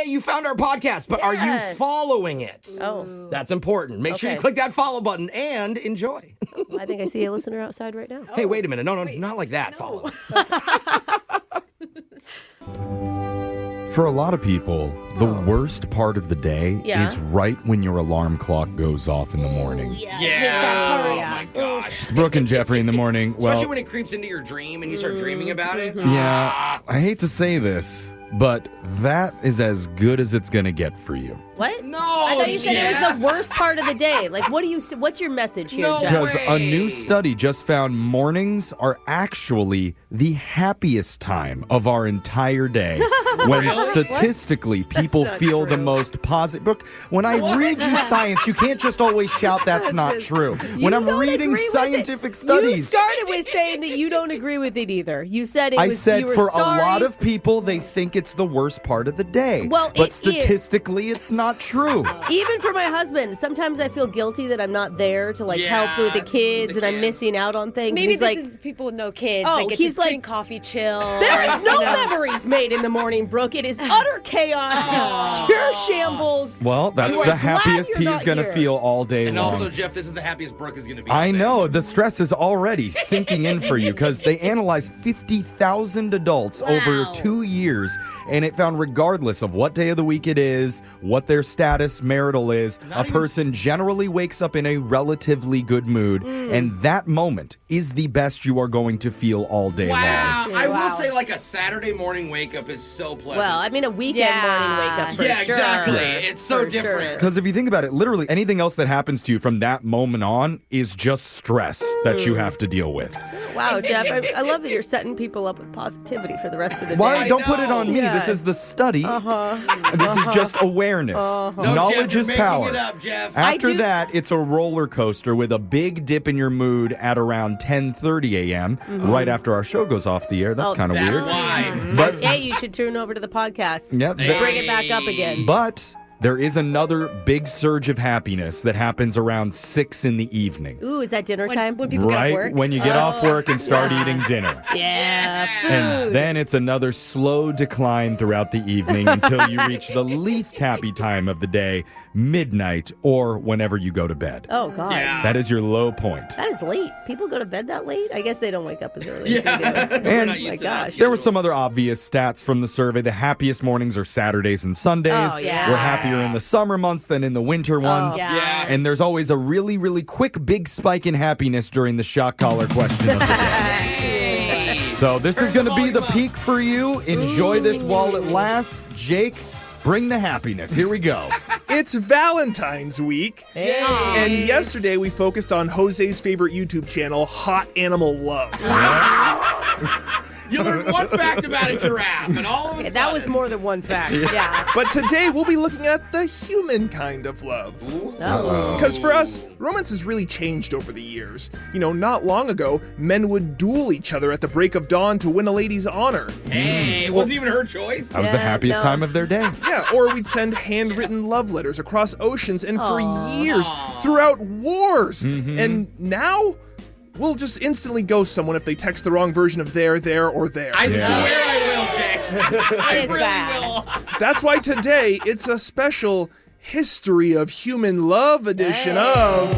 you found our podcast, but are you following it? Oh. That's important. Make sure you click that follow button and enjoy. I think I see a listener outside right now. Hey, wait a minute. No, not like that. Follow. For a lot of people, the worst part of the day is right when your alarm clock goes off in the morning. Oh my gosh. It's Brooke and Jeffrey in the morning. Especially when it creeps into your dream and you start dreaming about it. Yeah, I hate to say this, but that is as good as it's going to get for you. What? No, I thought you said it was the worst part of the day. Like, what's your message here, Jeff? Because a new study just found mornings are actually the happiest time of our entire day. When statistically people feel the most positive. Brooke, when I read you science, you can't just always shout that's not true. When I'm reading scientific studies. You started with saying that you don't agree with it either. You said it was. I said you were for sorry. a lot of people, they think it's the worst part of the day. Well, but it statistically, it's not true. Even for my husband, sometimes I feel guilty that I'm not there to help with the kids and I'm missing out on things. Maybe he's this is people with no kids. Oh, he's drink coffee, chill. There is no memories made in the morning, Brooke. It is utter chaos, pure shambles. Well, that's the happiest he's going to feel all day long. And also, Jeff, this is the happiest Brooke is going to be. I know. The stress is already sinking in for you because they analyzed 50,000 adults over 2 years, and it found regardless of what day of the week it is, what their status marital is, a person generally wakes up in a relatively good mood, and that moment is the best you are going to feel all day long. I will say a Saturday morning wake up is so pleasant. Well, I mean a weekend morning wake up for sure. Yeah, exactly. It's so different. Because if you think about it, literally anything else that happens to you from that moment on is just stress that you have to deal with. Wow, Jeff, I love that you're setting people up with positivity for the rest of the day. Why? Don't put it on me. This is the study. This is just awareness. Knowledge Jeff, is power. It up, Jeff. After that, it's a roller coaster with a big dip in your mood at around 10:30 a.m. Right after our show goes off the air. That's kind of weird. Why. But hey, you should tune over to the podcast. Yeah, bring it back up again. But there is another big surge of happiness that happens around 6 in the evening. Ooh, is that dinner time? When people get off work? When you get off work and start eating dinner. Yeah, food. And then it's another slow decline throughout the evening until you reach the least happy time of the day, midnight, or whenever you go to bed. Oh, God. Yeah. That is your low point. That is late. People go to bed that late? I guess they don't wake up as early as we do. And oh my gosh. there were some other obvious stats from the survey. The happiest mornings are Saturdays and Sundays. Oh, yeah. We're happier in the summer months than in the winter ones. Yeah. And there's always a really, really quick big spike in happiness during the shock collar question of the day. So this is going to be the peak for you. Enjoy this while it lasts. Jake, bring the happiness. Here we go. It's Valentine's week. Hey. And yesterday we focused on Jose's favorite YouTube channel, Hot Animal Love. You learned one fact about a giraffe, and all of a sudden... That was more than one fact. Yeah. But today we'll be looking at the human kind of love. Because for us, romance has really changed over the years. You know, not long ago, men would duel each other at the break of dawn to win a lady's honor. Hey, it wasn't even her choice. That was the happiest time of their day. Yeah, or we'd send handwritten love letters across oceans and for years throughout wars. And now... we'll just instantly ghost someone if they text the wrong version of there, or there. I swear I will, Jake. I really will. That's why today it's a special History of Human Love edition of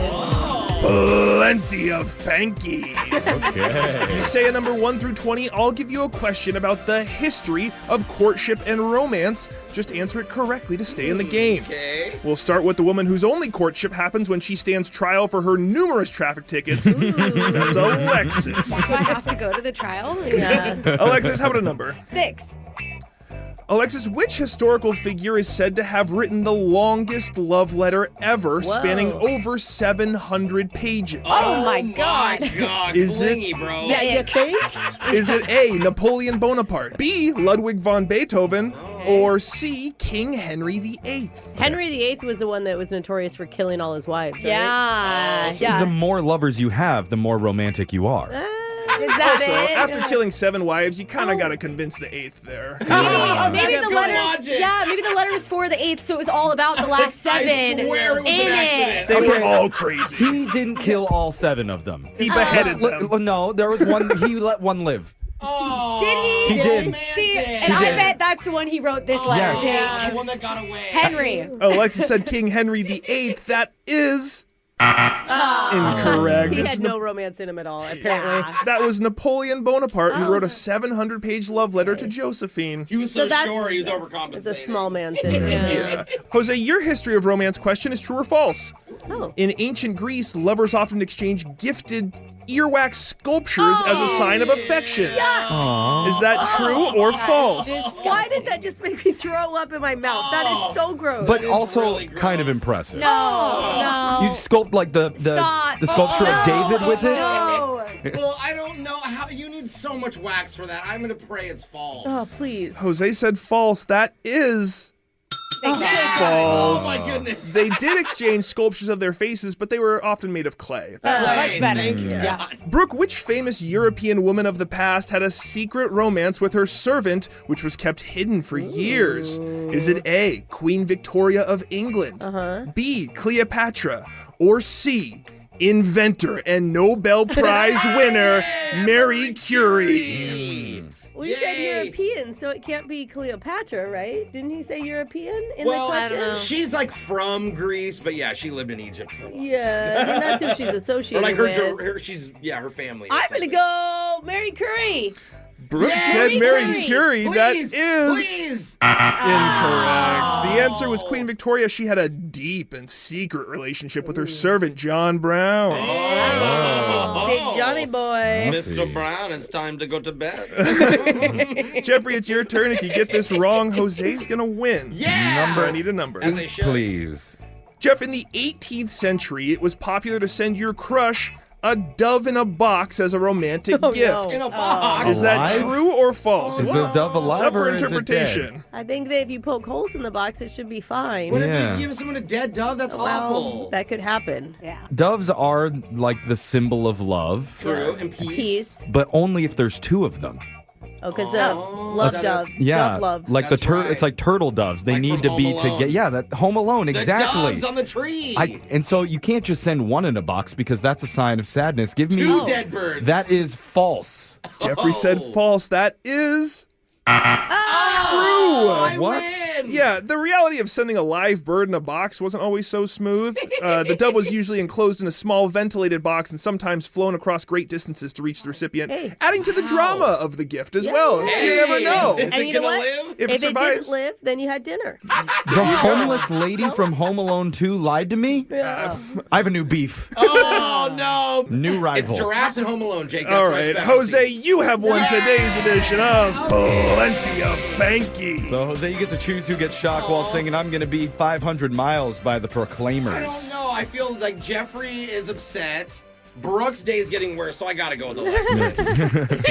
Plenty of Banky. Okay. You say a number 1 through 20, I'll give you a question about the history of courtship and romance. Just answer it correctly to stay in the game. Okay. We'll start with the woman whose only courtship happens when she stands trial for her numerous traffic tickets. That's Alexis. Do I have to go to the trial? Yeah. Alexis, how about a number? 6. Alexis, which historical figure is said to have written the longest love letter ever, spanning over 700 pages? Oh my God. Is it- Blingy, bro. Yeah, you think? Is it A, Napoleon Bonaparte, B, Ludwig von Beethoven, or C, King Henry VIII? Henry VIII was the one that was notorious for killing all his wives, right? Yeah. The more lovers you have, the more romantic you are. Is that Also, it? after killing 7 wives, you kind of got to convince the 8th there. Maybe That's the good letter. logic. Yeah, maybe the letter was for the 8th, so it was all about the last 7. I swear it was in an accident. They were all crazy. He didn't kill all 7 of them. He beheaded them. No, there was one. He let one live. Oh, Did he? He did. romantic. See, and I bet that's the one he wrote this letter Yes. to. Yeah, the one that got away. Henry. Alexa said King Henry VIII. That is incorrect. He It's had no romance in him at all, apparently. That was Napoleon Bonaparte, who wrote a 700-page love letter to Josephine. He was So so that's- sure he was overcompensating. It's a small man syndrome. Yeah. Jose, your history of romance question is true or false? Oh. In ancient Greece, lovers often exchanged gifted earwax sculptures as a sign of affection. Is that true or false? Why did that just make me throw up in my mouth? That is so gross. But is also really kind of gross. impressive. No. You sculpt like the sculpture of David with it? No. Well, I don't know how. You need so much wax for that. I'm going to pray it's false. Oh, please. Jose said false. That is Oh, my goodness. They did exchange sculptures of their faces, but they were often made of clay. Much better. Thank you, Yeah. God. Brooke, which famous European woman of the past had a secret romance with her servant, which was kept hidden for years? Is it A, Queen Victoria of England, B, Cleopatra, or C, inventor and Nobel Prize winner Marie Curie? Well, you said Yay. European, so it can't be Cleopatra, right? Didn't he say European in Well, the I question? don't know. She's like from Greece, but yeah, she lived in Egypt for a while. Yeah, I mean, that's who she's Or associated like with. her family. or I'm going to something. go Mary Curie. Brooke Yeah, said Marie Curie. Curie. That Please, is please. incorrect. The answer was Queen Victoria. She had a deep and secret relationship with her servant, John Brown. Big Johnny boy. Mr. Brown, it's time to go to bed. Jeffrey, it's your turn. If you get this wrong, Jose's going to win. Yeah! Number, I need a number. As I should. Please. Jeff, in the 18th century, it was popular to send your crush a dove in a box as a romantic Oh, gift. In a box. Is that Alive? true or false? Is the dove It's alive up for or is it dead? interpretation. I think that if you poke holes in the box, it should be fine. What Yeah. if you give someone a dead dove? That's Well, awful. that could happen. Yeah. Doves are like the symbol of love, True. And peace. Peace. but only if there's two of them. Oh, because love doves. Yeah, Dove love. like That's right. it's like turtle doves. They Like need from to Home be Alone. together. Yeah, that Home Alone, The exactly. doves on the tree. And so you can't just send one in a box because that's a sign of sadness. Give me Two dead birds. That is false. Jeffrey said Oh. false. That is I What? win. Yeah, the reality of sending a live bird in a box wasn't always so smooth. The dove was usually enclosed in a small ventilated box and sometimes flown across great distances to reach the recipient, Hey. adding to the drama of the gift as well. You never know. Is And it you know gonna what? live? If If it it survives. didn't live, then you had dinner. The homeless lady from Home Alone 2 lied to me? I have a new beef. Oh, no. New rival. It's giraffes and Home Alone, Jake. That's All my right, specialty. Jose, you have won today's edition of Plenty of Banky. So, Jose, you get to choose who gets shocked while singing. I'm going to be 500 miles by the I Proclaimers. don't know. I feel like Jeffrey is upset. Brooke's day is getting worse, so I gotta go with Alexa.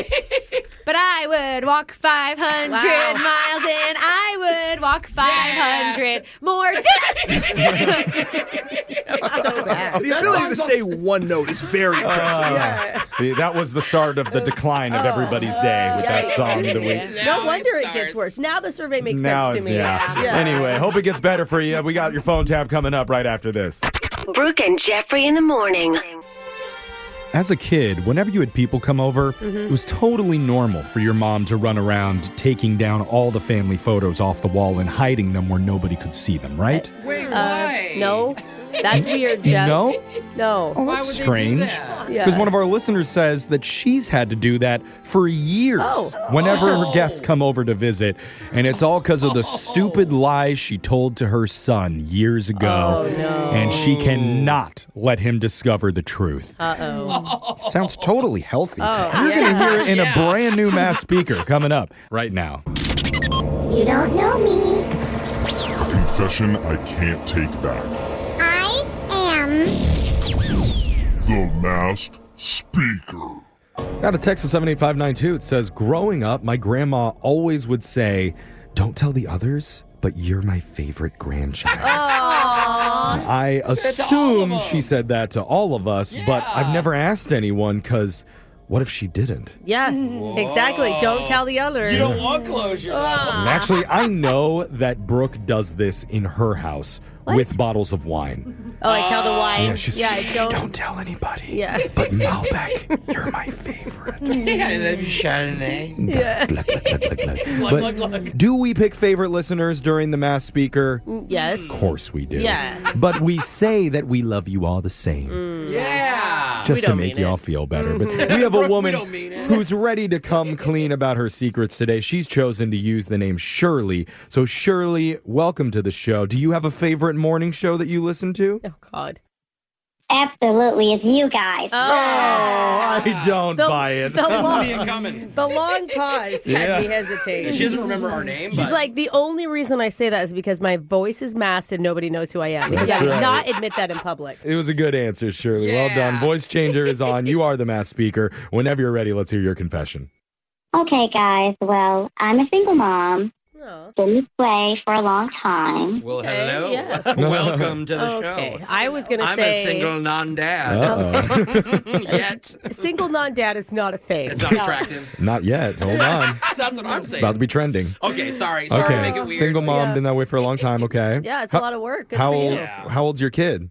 But I would walk 500 miles and I would walk 500 more. So bad. The ability to stay one note is very impressive. See, that was the start of the decline of everybody's day with that Yikes. song of the week. Now No wonder it starts. gets worse. Now the survey makes Now, sense to me. yeah. Yeah. Anyway, hope it gets better for you. We got your phone tab coming up right after this. Brooke and Jeffrey in the morning. As a kid, whenever you had people come over, it was totally normal for your mom to run around taking down all the family photos off the wall and hiding them where nobody could see them, right? Wait, why? No, that's weird, Jeff. No? No. Oh, Why that's would they do strange. that? Yeah. Because one of our listeners says that she's had to do that for years whenever her guests come over to visit. And it's all because of the stupid lies she told to her son years ago. Oh, no. And she cannot let him discover the truth. Uh-oh. Sounds totally healthy. Oh, You're going to yeah. hear it in a brand new mass speaker coming up right now. You don't know me. Confession I can't take back. I am The Masked Speaker. Got a text of 78592. It says, growing up, my grandma always would say, don't tell the others, but you're my favorite grandchild. I assume she said that to all of us, but I've never asked anyone because What if she didn't? Yeah, exactly. Don't tell the others. You don't want closure. Actually, I know that Brooke does this in her house with bottles of wine. Oh, I tell the wine. Yeah, she's Shh, don't tell anybody. Yeah. But Malbec, you're my favorite. Yeah, I love you, Chardonnay. Yeah. Glug, glug, glug, glug, glug. Glug, But glug, glug. do we pick favorite listeners during the Mass Speaker? Yes. Of course we do. Yeah. But we say that we love you all the same. Yeah. Just We to don't make mean y'all it. feel better. But we have a woman don't mean it. who's ready to come clean about her secrets today. She's chosen to use the name Shirley. So Shirley, welcome to the show. Do you have a favorite morning show that you listen to? Oh, God. Absolutely, it's you guys. Oh, I don't buy it. The See it long, coming. the long pause had me hesitate. She doesn't remember our name. She's but like, the only reason I say that is because my voice is masked and nobody knows who I am. Because That's I would right. not admit that in public. It was a good answer, Shirley. Well Yeah. done. Voice changer is on. You are the Mass Speaker. Whenever you're ready, let's hear your confession. Okay, guys. Well, I'm a single mom. Oh. Been this way for a long time. well, Okay, hello. yeah. Welcome to the Okay. show. I was going to I'm say a single non-dad. Uh-oh. Yet. single non-dad is not a thing. It's not attractive. Not yet. Hold on. That's what I'm It's saying. about to be trending. Okay, sorry. Sorry to make it Okay. weird. Single mom, Yeah. been that way for a long time. Okay. Yeah, it's a lot of work. Good How for old? you. Yeah. How old's your kid?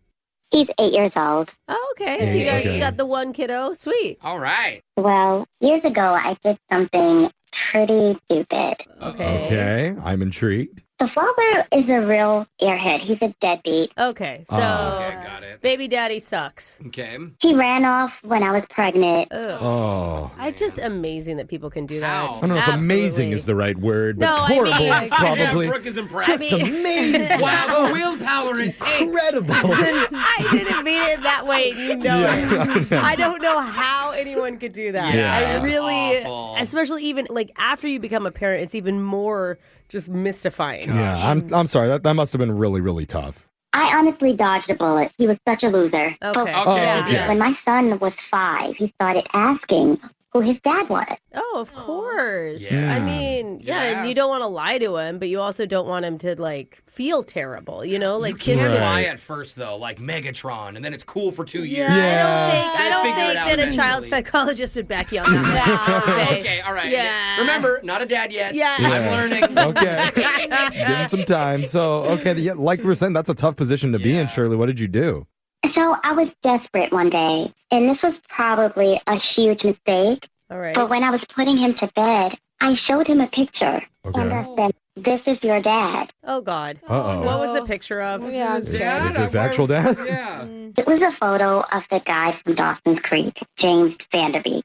He's 8 years old. Oh, okay. So you guys Okay. got the one kiddo. Sweet. All right. Well, years ago, I did something pretty stupid. Okay. I'm intrigued. The father is a real airhead. He's a deadbeat. Okay. So Okay, got it. baby daddy sucks. Okay. He ran off when I was pregnant. Ugh. Oh. It's just amazing that people can do that. How? I don't know if amazing is the right word, but No, I mean, horrible like- probably. Yeah, Brooke is impressed. Just amazing. Wow, the willpower it takes. Incredible. I didn't mean it that way. You know it. I don't know how anyone could do that. Yeah. I It's really, awful. especially even like after you become a parent, it's even more just mystifying. Yeah, I'm sorry. That must have been really, really tough. I honestly dodged a bullet. He was such a loser. Okay. But Okay, Oh, okay. when my son was 5, he started asking who his dad was. Oh, of course. Yeah. I mean, yeah, Yes. and you don't want to lie to him, but you also don't want him to like feel terrible, you know? Like You kids can't Right. lie at first, though, like Megatron, and then it's cool for 2 years. Yeah, Yeah. I don't Figure it think out that a child eventually. psychologist would back you on that. Say, Okay, all right. Yeah. Remember, not a dad yet. Yeah. I'm learning. Okay. Give him some time. So, okay, yeah, like we were saying, that's a tough position to be in, Yeah. Shirley. What did you do? So I was desperate one day, and this was probably a huge mistake. All right. But when I was putting him to bed, I showed him a picture. Okay. And I said, "This is your dad." Oh, God. Uh-oh. What was the picture of? Yeah, I'm Is scared. his actual dad? Yeah. It was a photo of the guy from Dawson's Creek, James Vanderbeek.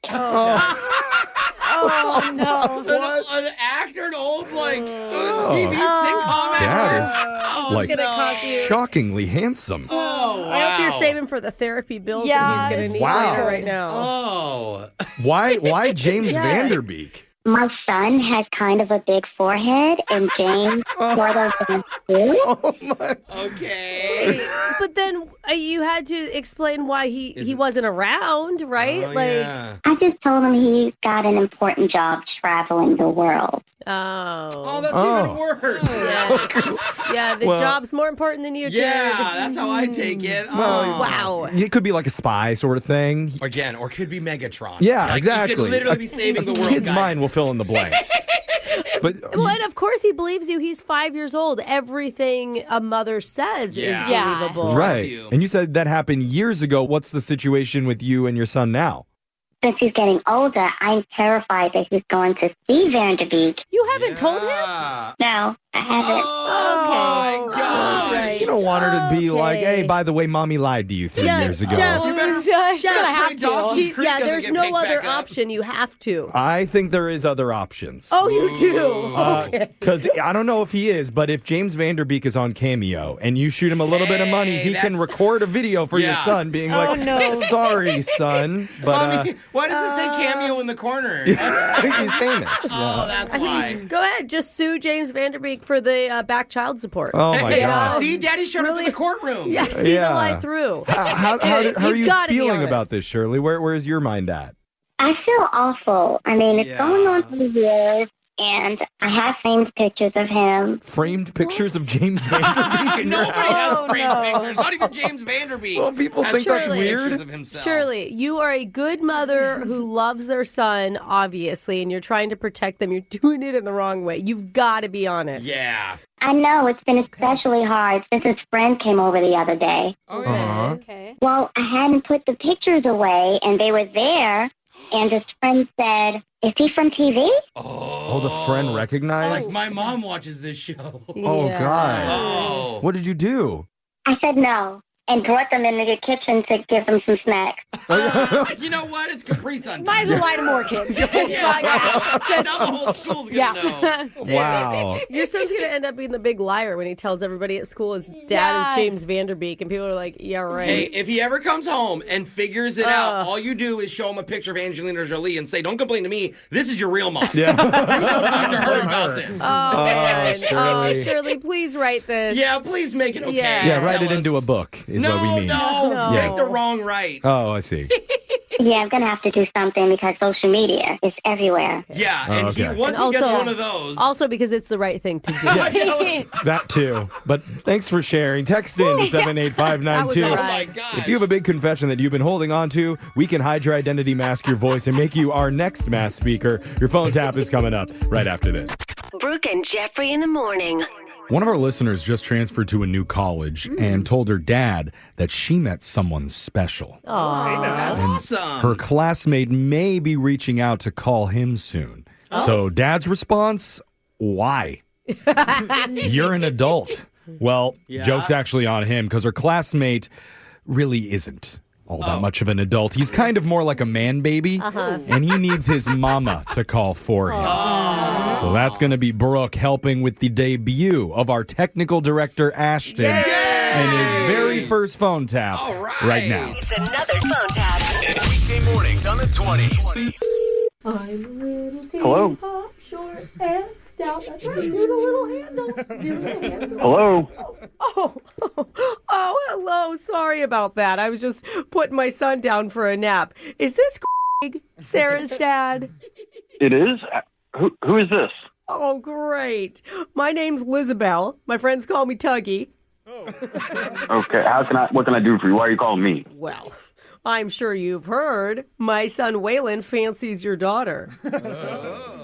Oh, no. An actor, an old, like, TV sitcom Dad actor. is Oh, like gonna cost you. shockingly handsome. Oh, wow. I hope you're saving for the therapy bills Yeah, that he's going to need Wow. later right now. Oh. Why James Vanderbeek? My son has kind of a big forehead, and James sort of does too. Oh my! Okay. But then you had to explain why he wasn't around, right? Oh, yeah. I just told him he's got an important job traveling the world. Oh, that's Oh. even worse. Yeah, the Well- job's more important than you, Yeah, Jared. that's how I take it. Well, Oh. Wow. It could be like a spy sort of thing. Again, or could be Megatron. Yeah, Like, he exactly. could literally be saving the world. Kid's guys. mind will fill in the blanks. But Well, and of course he believes you. He's 5 years old. Everything a mother says Yeah. is Yeah. believable. right, you. and you said that happened years ago. What's the situation with you and your son now? Since he's getting older, I'm terrified that he's going to see Vanderbeek. You haven't told him? Yeah. No, I haven't. Oh, my God. Right. You don't want her to be like, Okay. "Hey, by the way, mommy lied to you 3 Yeah, years ago." Jeff, You better- She's gonna have Pray Dawson's to. Creek Yeah, doesn't there's get no picked other back up. option. You have to. I think there is other options. Oh, you do? Okay. Because I don't know if he is, but if James Vanderbeek is on Cameo and you shoot him a little bit of money, Hey, he can that's- record a video for your Yeah. son being Oh, like, no. "Sorry, son, but Mommy, why does it say cameo in the corner? I think he's famous." Oh, that's I why. mean, go ahead. Just sue James Vanderbeek for the back child support. Oh my Hey, god! see, Daddy showed up Really? in the courtroom. Yeah, see Yeah. the lie through. How Dude, are you've you gotta be feeling honest. about this, Shirley? Where's your mind at? I feel awful. I mean, it's Yeah. going on for years. and I have framed pictures of him. Framed pictures of James Vanderbeek in your Nobody house? has framed pictures. Not even James Vanderbeek. Well, people has think that's framed weird. pictures of himself. Shirley, you are a good mother who loves their son, obviously, and you're trying to protect them. You're doing it in the wrong way. You've got to be honest. Yeah. I know it's been especially hard since his friend came over the other day. Okay. Well, I hadn't put the pictures away, and they were there, and his friend said, "Is he from TV?" Oh, the friend recognized? Like, my mom watches this show. Oh, Yeah. God. Oh. What did you do? I said no, and brought them into the kitchen to give them some snacks. You know what? It's Capri Sun. Might as well lie to more kids. Yeah, right. Now the whole school's going to know. Wow. Your son's going to end up being the big liar when he tells everybody at school his dad is James Vanderbeek, and people are like, yeah, right. Hey, if he ever comes home and figures it out, all you do is show him a picture of Angelina Jolie and say, don't complain to me. This is your real mom. Yeah. You go talk to her about this. Oh, man. Shirley. Shirley, please write this. Yeah, please make it okay. Yeah. Write Tell it us. into a book, is No, what we mean. no. Yeah. Make the wrong right. Oh, I see. Yeah, I'm going to have to do something because social media is everywhere. Yeah, Oh, and okay. once And he gets also- one of those. Also because it's the right thing to do. That too. But thanks for sharing. Text in 78592. That was oh all my right. God. If you have a big confession that you've been holding on to, we can hide your identity, mask your voice, and make you our next mass speaker. Your phone tap is coming up right after this. Brooke and Jeffrey in the morning. One of our listeners just transferred to a new college and told her dad that she met someone special. That's awesome. Her classmate may be reaching out to call him soon. So dad's response, why? You're an adult. Well, joke's actually on him because her classmate really isn't all that much of an adult. He's kind of more like a man baby, and he needs his mama to call for him. So that's going to be Brooke helping with the debut of our technical director, Ashton, and his very first phone tap right now. It's another phone tap. Weekday mornings on the 20s. Hello? Short and stout. That's right. Do the little handle. Hello? Oh, hello. Sorry about that. I was just putting my son down for a nap. Is this Craig, Sarah's dad? It is? Who is this? Oh, great. My name's Lizabelle. My friends call me Tuggy. Okay, what can I do for you? Why are you calling me? Well, I'm sure you've heard. My son Waylon fancies your daughter.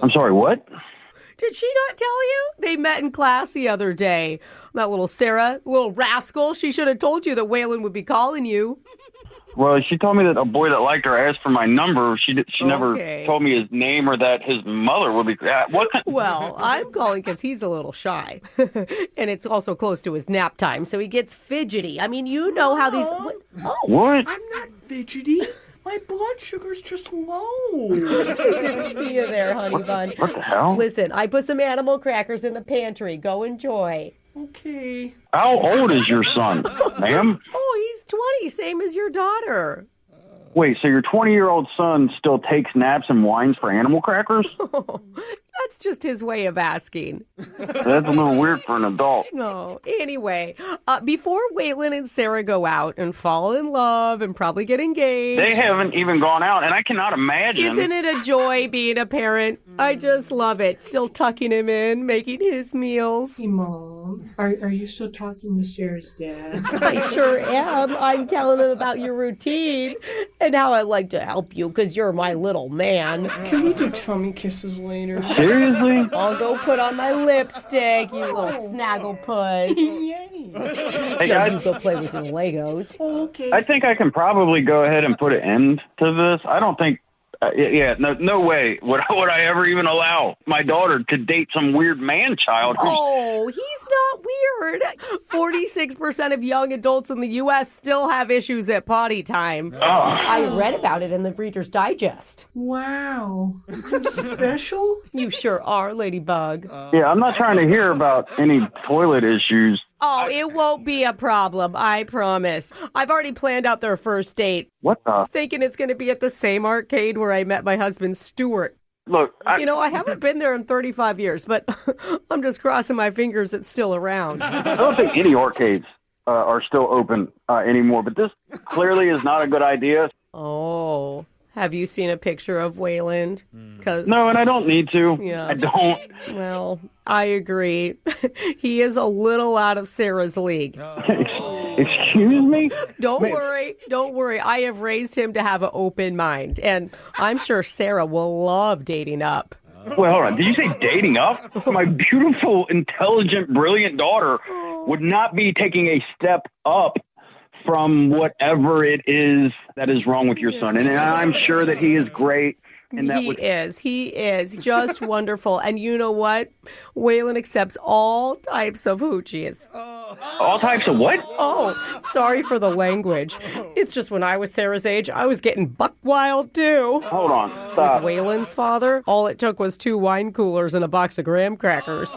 I'm sorry, what? Did she not tell you? They met in class the other day. That little Sarah, little rascal, she should have told you that Waylon would be calling you. Well, she told me that a boy that liked her asked for my number. She never told me his name or that his mother would be. What? Well, I'm calling because he's a little shy. And it's also close to his nap time, so he gets fidgety. I mean, you know how these... What? I'm not fidgety. My blood sugar's just low. Didn't see you there, honey bun. What the hell? Listen, I put some animal crackers in the pantry. Go enjoy. Okay. How old is your son, ma'am? Oh, he's 20, same as your daughter. Wait, so your 20-year-old son still takes naps and whines for animal crackers? That's just his way of asking. That's a little weird for an adult. No. Anyway, before Waylon and Sarah go out and fall in love and probably get engaged. They haven't even gone out, and I cannot imagine. Isn't it a joy being a parent? I just love it. Still tucking him in, making his meals. Hey, Mom, are you still talking to Sarah's dad? I sure am. I'm telling him about your routine and how I like to help you because you're my little man. Can we do tummy kisses later? Seriously? I'll go put on my lipstick, you little snaggle puss. Yay. Hey, guys. You go play with your Legos. Okay. I think I can probably go ahead and put an end to this. I don't think, no way would I ever even allow my daughter to date some weird man child. Oh, he's not weird. 46% of young adults in the U.S. still have issues at potty time. Oh. I read about it in the Reader's Digest. Wow. I'm special? You sure are, Ladybug. Yeah, I'm not trying to hear about any toilet issues. Oh, it won't be a problem, I promise. I've already planned out their first date. What the? Thinking it's going to be at the same arcade where I met my husband, Stuart. Look, You know, I haven't been there in 35 years, but I'm just crossing my fingers it's still around. I don't think any arcades are still open anymore, but this clearly is not a good idea. Oh, Have you seen a picture of Wayland? No, and I don't need to. Yeah. I don't. Well, I agree. He is a little out of Sarah's league. Excuse me? Don't worry. I have raised him to have an open mind, and I'm sure Sarah will love dating up. Well, hold on. Did you say dating up? My beautiful, intelligent, brilliant daughter would not be taking a step up from whatever it is that is wrong with your son. And I'm sure that he is great. And that He is just wonderful. And you know what? Waylon accepts all types of hoochies. All types of what? Oh, sorry for the language. It's just when I was Sarah's age, I was getting buck wild too. Hold on. Stop. With Waylon's father, all it took was 2 wine coolers and a box of graham crackers.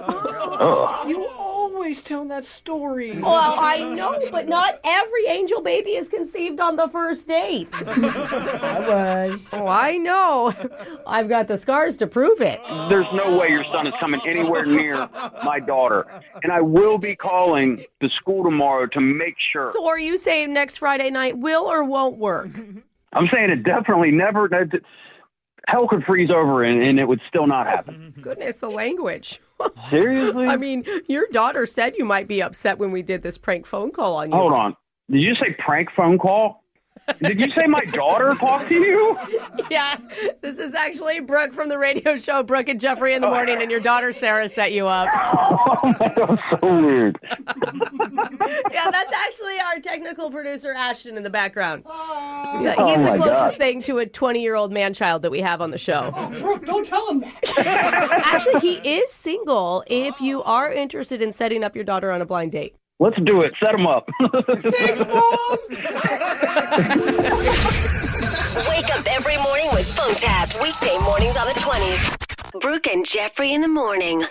You always tell that story. Well, I know, but not every angel baby is conceived on the first date. I was. Oh, I know. I've got the scars to prove it. There's no way your son is coming anywhere near my daughter. And I will be calling the school tomorrow to make sure. So are you saying next Friday night will or won't work? I'm saying it definitely never. Hell could freeze over and it would still not happen. Goodness, the language. Seriously? I mean, your daughter said you might be upset when we did this prank phone call on you. Hold on. Did you say prank phone call? Did you say my daughter talked to you? Yeah, this is actually Brooke from the radio show Brooke and Jeffrey in the Morning, and your daughter Sarah set you up. Oh, that's so weird. Yeah, that's actually our technical producer Ashton in the background. Yeah, Oh, he's the my closest God. thing to a 20-year-old man-child that we have on the show. Brooke, don't tell him that. Actually, he is single if you are interested in setting up your daughter on a blind date. Let's do it. Set him up. Thanks, Mom. Wake up every morning with phone taps. Weekday mornings on the 20s. Brooke and Jeffrey in the morning.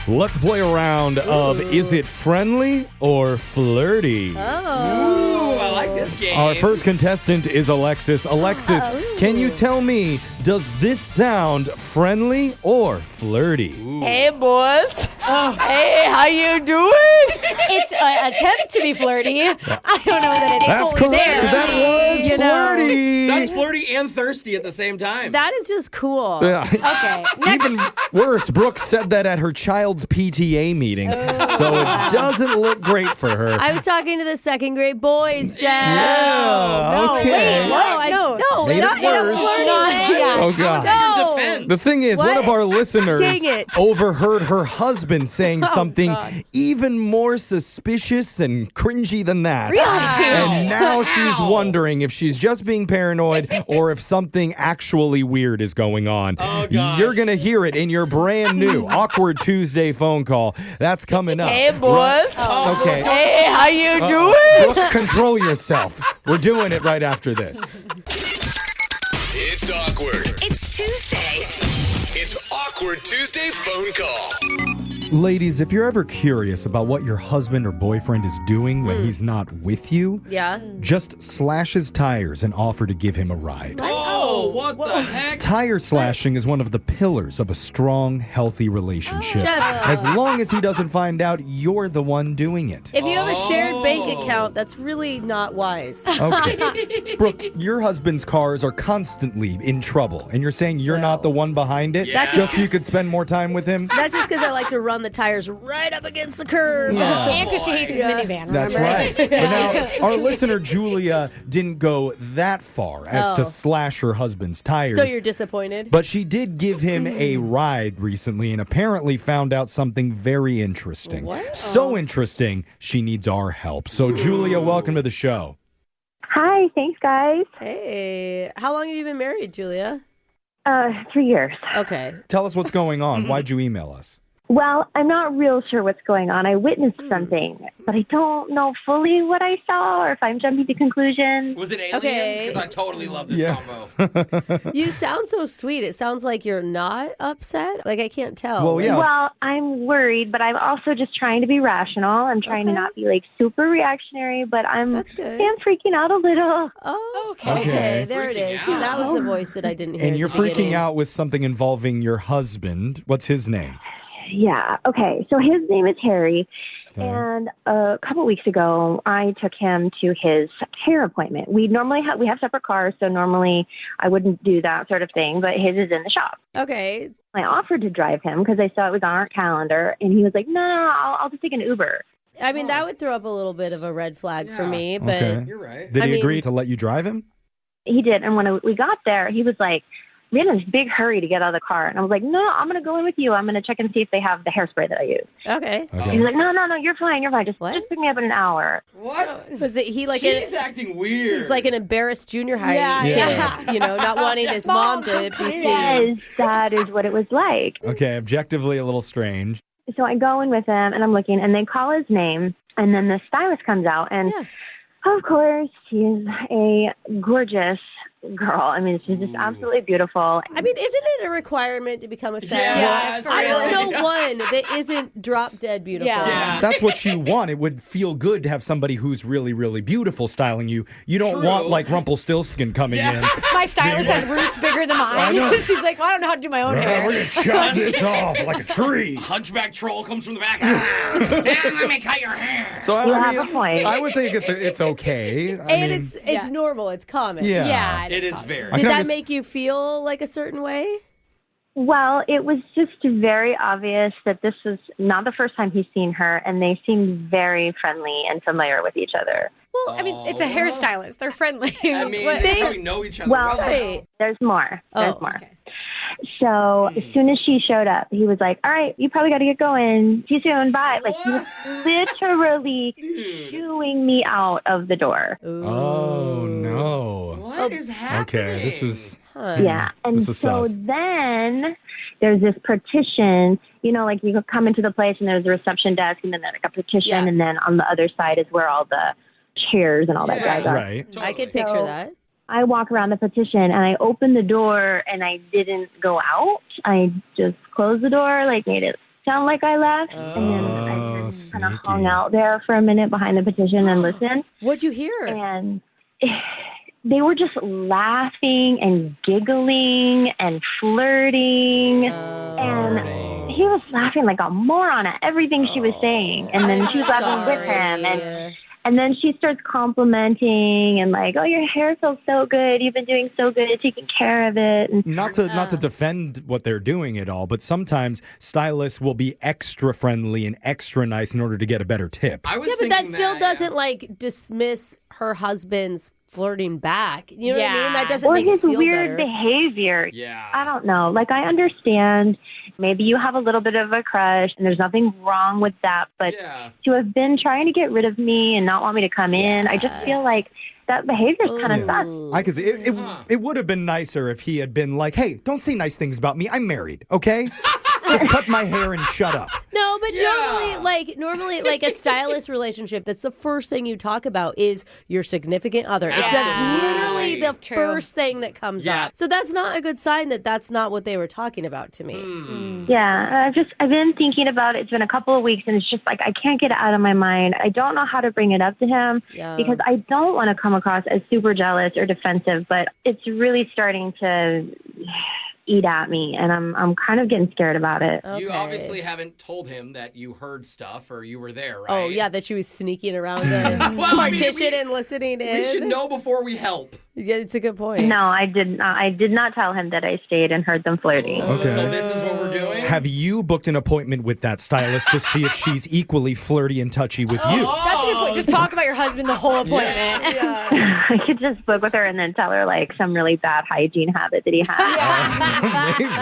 Let's play a round of is it friendly or flirty? Ooh, I like this game. Our first contestant is Alexis. Alexis, can you tell me, does this sound friendly or flirty? Hey, boys. Hey, how you doing? It's an attempt to be flirty. I don't know that it's That's fully correct. there. That was You know. flirty. That's flirty and thirsty at the same time. That is just cool. Yeah. Okay, next. Even worse, Brooke said that at her child's PTA meeting, so it doesn't look great for her. I was talking to the second grade boys, Jeff. Yeah, No, okay. wait, what? No, Made it not in a worse. flirty way. Yeah. Oh, God. No. Defense. The thing is, one What? of our listeners Dang it. overheard her husband saying something God. even more suspicious and cringy than that. Really? And now she's Ow. wondering if she's just being paranoid or if something actually weird is going on. Oh, gosh. You're going to hear it in your brand new Awkward Tuesday phone call. That's coming up. Hey, boys. Oh, Okay. Hey, how you doing? Brooke, control yourself. We're doing it right after this. It's awkward. It's Tuesday. It's Awkward Tuesday phone call. Ladies, if you're ever curious about what your husband or boyfriend is doing when he's not with you, Yeah. just slash his tires and offer to give him a ride. Oh, what the heck? Tire slashing is one of the pillars of a strong, healthy relationship. Jeff. As long as he doesn't find out you're the one doing it. If you have a shared bank account, that's really not wise. Okay. Brooke, your husband's cars are constantly in trouble, and you're saying you're not the one behind it? That's just so you could spend more time with him? That's just because I like to run the tires right up against the curb. Yeah. And because she hates his minivan. That's remember? right. But now, our listener, Julia, didn't go that far as to slash her husband's tires. So you're disappointed? But she did give him a ride recently and apparently found out something very interesting. What? So interesting, she needs our help. So, Julia, welcome to the show. Hi, thanks, guys. Hey, how long have you been married, Julia? 3 years. Okay. Tell us what's going on. Why'd you email us? Well, I'm not real sure what's going on. I witnessed something, but I don't know fully what I saw or if I'm jumping to conclusions. Was it aliens? Okay. Because I totally love this Yeah. combo. You sound so sweet. It sounds like you're not upset. Like, I can't tell. Well, yeah. Well, I'm worried, but I'm also just trying to be rational. I'm trying to not be like super reactionary, but That's good. I'm freaking out a little. Oh, Okay. okay. There it is. Freaking See, that was out. the voice that I didn't hear. And at you're the freaking beginning. out with something involving your husband. What's his name? Yeah. Okay. So his name is Harry, And a couple weeks ago, I took him to his hair appointment. We have separate cars, so normally I wouldn't do that sort of thing, but his is in the shop. Okay. I offered to drive him because I saw it was on our calendar, and he was like, no, I'll just take an Uber. I mean, that would throw up a little bit of a red flag for me, but You're right. Did he agree to let you drive him? He did, and when we got there, he was like, we had this big hurry to get out of the car, and I was like, no, I'm going to go in with you. I'm going to check and see if they have the hairspray that I use. Okay. And he's like, no, you're fine. Just pick me up in an hour. What? Was it he like He's acting weird. He's like an embarrassed junior high kid, you know, not wanting his mom to be seen. Yes, that is what it was like. Okay, objectively a little strange. So I go in with him, and I'm looking, and they call his name, and then the stylist comes out, and of course, she's a gorgeous girl. I mean, she's just absolutely beautiful. I mean, isn't it a requirement to become a stylist? Yeah, I don't know one that isn't drop dead beautiful. Yeah. That's what you want. It would feel good to have somebody who's really, really beautiful styling you. You don't want like Rumpelstiltskin coming in. My stylist has roots bigger than mine. She's like, well, I don't know how to do my own hair. We're going to chop this off like a tree. Hunchback troll comes from the back. Let me cut your hair. So You have a point. I would think it's okay. And it's normal. It's common. Yeah. It is very. Did that make you feel like a certain way? Well, it was just very obvious that this was not the first time he's seen her, and they seemed very friendly and familiar with each other. Well, I mean, it's a hairstylist. They're friendly. I mean, they probably know each other well. There's more. There's more. Okay. So as soon as she showed up, he was like, all right, you probably got to get going. See you soon. Bye. Like, he was literally shooing me out of the door. Oh, no. What is happening? Okay, this is... Yeah. And so then there's this partition, you know, like you come into the place and there's a reception desk and then there's like a partition and then on the other side is where all the chairs and all that guys are. Right. Totally. I could picture that. I walk around the partition and I open the door and I didn't go out. I just closed the door, like made it sound like I left. And then I just kind of hung out there for a minute behind the partition and listened. What'd you hear? And they were just laughing and giggling and flirting. And he was laughing like a moron at everything she was saying. And then she was laughing with him. And then she starts complimenting and like, oh, your hair feels so good. You've been doing so good at taking care of it. And, not to defend what they're doing at all, but sometimes stylists will be extra friendly and extra nice in order to get a better tip. But that still doesn't like dismiss her husband's flirting back. You know what I mean? That doesn't make it feel his weird better. behavior. Yeah. I don't know. Like, I understand maybe you have a little bit of a crush and there's nothing wrong with that, but to have been trying to get rid of me and not want me to come in, I just feel like that behavior's kind of sus. I could see it would have been nicer if he had been like, hey, don't say nice things about me. I'm married, okay? Just cut my hair and shut up. No, but normally, like a stylist relationship, that's the first thing you talk about is your significant other. It's literally the first thing that comes up. So that's not a good sign that that's not what they were talking about to me. Yeah, I've been thinking about it. It's been a couple of weeks, and it's just like I can't get it out of my mind. I don't know how to bring it up to him because I don't want to come across as super jealous or defensive, but it's really starting to eat at me, and I'm kind of getting scared about it. You obviously haven't told him that you heard stuff or you were there, right? Oh, yeah, that she was sneaking around the partition and listening in. We should know before we help. Yeah, it's a good point. No, I did not tell him that I stayed and heard them flirting. Okay. So this is what we're doing? Have you booked an appointment with that stylist to see if she's equally flirty and touchy with you? That's a good point. Just talk about your husband the whole appointment. I could just book with her and then tell her like some really bad hygiene habit that he has. Maybe.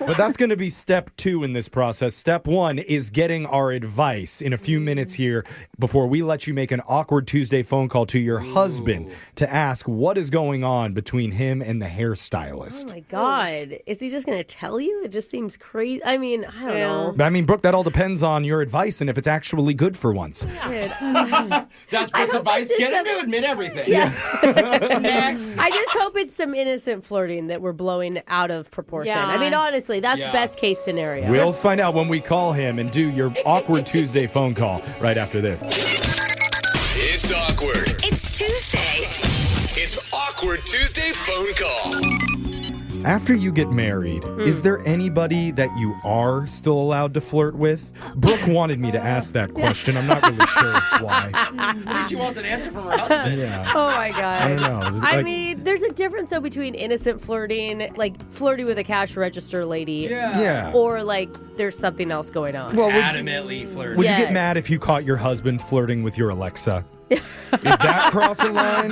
But that's going to be step 2 in this process. Step 1 is getting our advice in a few minutes here before we let you make an awkward Tuesday phone call to your husband to ask what is going on between him and the hairstylist. Oh my God. Is he just going to tell you? It just seems crazy. I mean, I don't know. I mean, Brooke, that all depends on your advice and if it's actually good for once. Dude. That's Brooke's advice. Get him to admit everything. Next. I just hope it's some innocent flirting that we're blowing out of proportion. I mean, honestly, that's best case scenario. We'll find out when we call him and do your awkward Tuesday phone call right after this. It's awkward. It's Tuesday. It's awkward Tuesday phone call. After you get married, is there anybody that you are still allowed to flirt with? Brooke wanted me to ask that question. I'm not really sure why. Maybe she wants an answer from her husband. Yeah. Oh my God. I don't know. I mean, there's a difference though between innocent flirting, like flirting with a cash register lady, Yeah. or like there's something else going on. Well, Adamantly flirting. Would you get mad if you caught your husband flirting with your Alexa? Is that crossing line?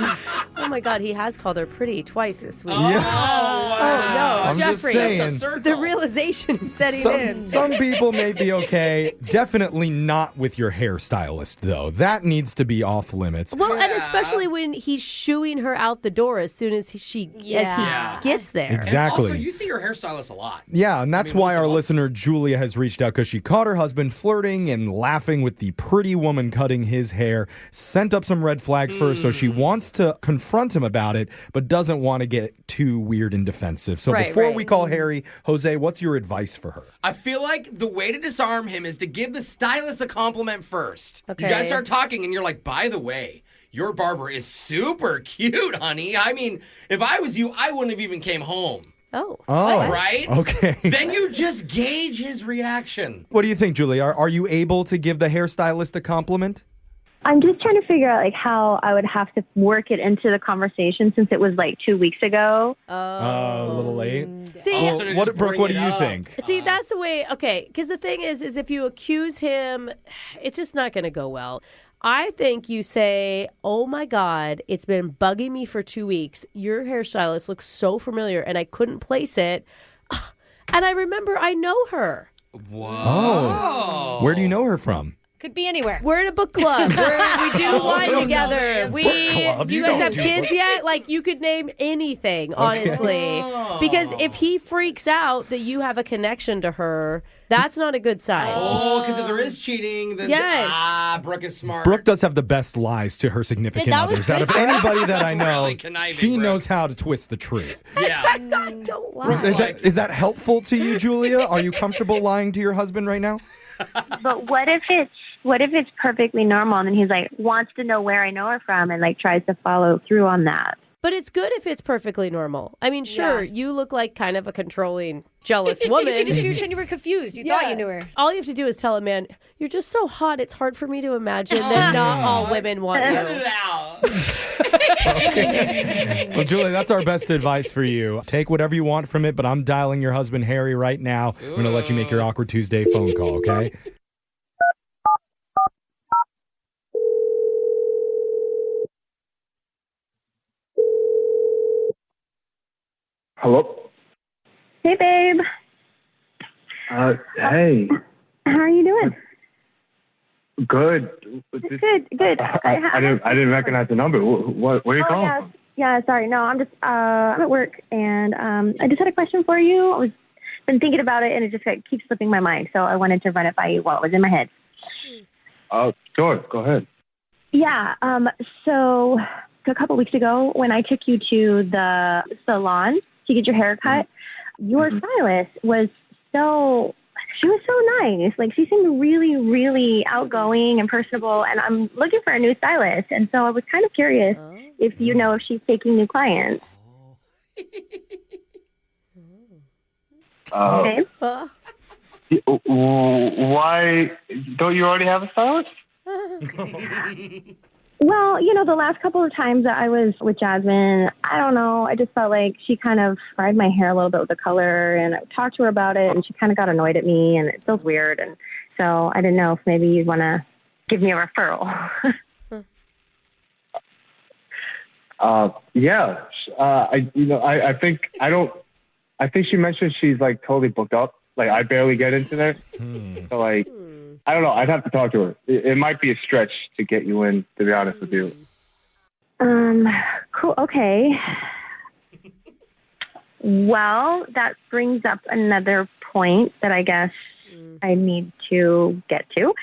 Oh my God, he has called her pretty twice this week. Yeah. Oh no, I'm just Jeffrey, saying. the realization is setting in. Some people may be okay. Definitely not with your hairstylist, though. That needs to be off limits. Well, and especially when he's shooing her out the door as soon as he gets there. Exactly. And also, you see your hairstylist a lot. Yeah, and that's why our listener Julia has reached out because she caught her husband flirting and laughing with the pretty woman cutting his hair. Sent up some red flags first, so she wants to confront him about it, but doesn't want to get too weird and defensive. So before we call Harry, Jose, what's your advice for her? I feel like the way to disarm him is to give the stylist a compliment first. Okay. You guys start talking and you're like, by the way, your barber is super cute, honey. I mean, if I was you, I wouldn't have even came home. Oh. Right? Okay. Then you just gauge his reaction. What do you think, Julia? Are you able to give the hairstylist a compliment? I'm just trying to figure out like how I would have to work it into the conversation since it was like 2 weeks ago. A little late. See, Brooke, what do you think? See, that's the way. Okay, because the thing is if you accuse him, it's just not going to go well. I think you say, oh my God, it's been bugging me for 2 weeks. Your hairstylist looks so familiar and I couldn't place it. And I remember I know her. Whoa. Oh. Where do you know her from? Could be anywhere. We're in a book club. We do wine together. Book club? Do you guys have kids yet? Like, you could name anything, honestly. Because if he freaks out that you have a connection to her, that's not a good sign. Oh, because if there is cheating, then Brooke is smart. Brooke does have the best lies to her significant others. Out of anybody that I know, she knows how to twist the truth. Yeah. Don't lie. Is that helpful to you, Julia? Are you comfortable lying to your husband right now? But what if it's perfectly normal and then he's like wants to know where I know her from and like tries to follow through on that? But it's good if it's perfectly normal. I mean, sure, you look like kind of a controlling, jealous woman. You just pretend you were confused. You thought you knew her. All you have to do is tell a man, you're just so hot, it's hard for me to imagine that not all women want you. Cut it out. Okay. Well, Julia, that's our best advice for you. Take whatever you want from it, but I'm dialing your husband, Harry, right now. I'm going to let you make your Awkward Tuesday phone call, okay? Hello? Hey, babe. Hey. How are you doing? Good. Good. I didn't recognize the number. Where are you calling from? Yeah, sorry. No, I'm at work, and I just had a question for you. I was been thinking about it, and it just keeps slipping my mind, so I wanted to run it by you while it was in my head. Sure. Go ahead. Yeah, so a couple weeks ago, when I took you to the salon to get your hair cut, your stylist was so nice. Like, she seemed really, really outgoing and personable, and I'm looking for a new stylist. And so I was kind of curious if you know if she's taking new clients. Why? Don't you already have a stylist? Well, the last couple of times that I was with Jasmine, I don't know, I just felt like she kind of fried my hair a little bit with the color, and I talked to her about it, and she kind of got annoyed at me, and it feels weird, and so I didn't know if maybe you'd want to give me a referral. Yeah. I think she mentioned she's like totally booked up. Like, I barely get into there. So like, I don't know. I'd have to talk to her. It might be a stretch to get you in, to be honest with you. Cool. Okay. Well, that brings up another point that I guess I need to get to.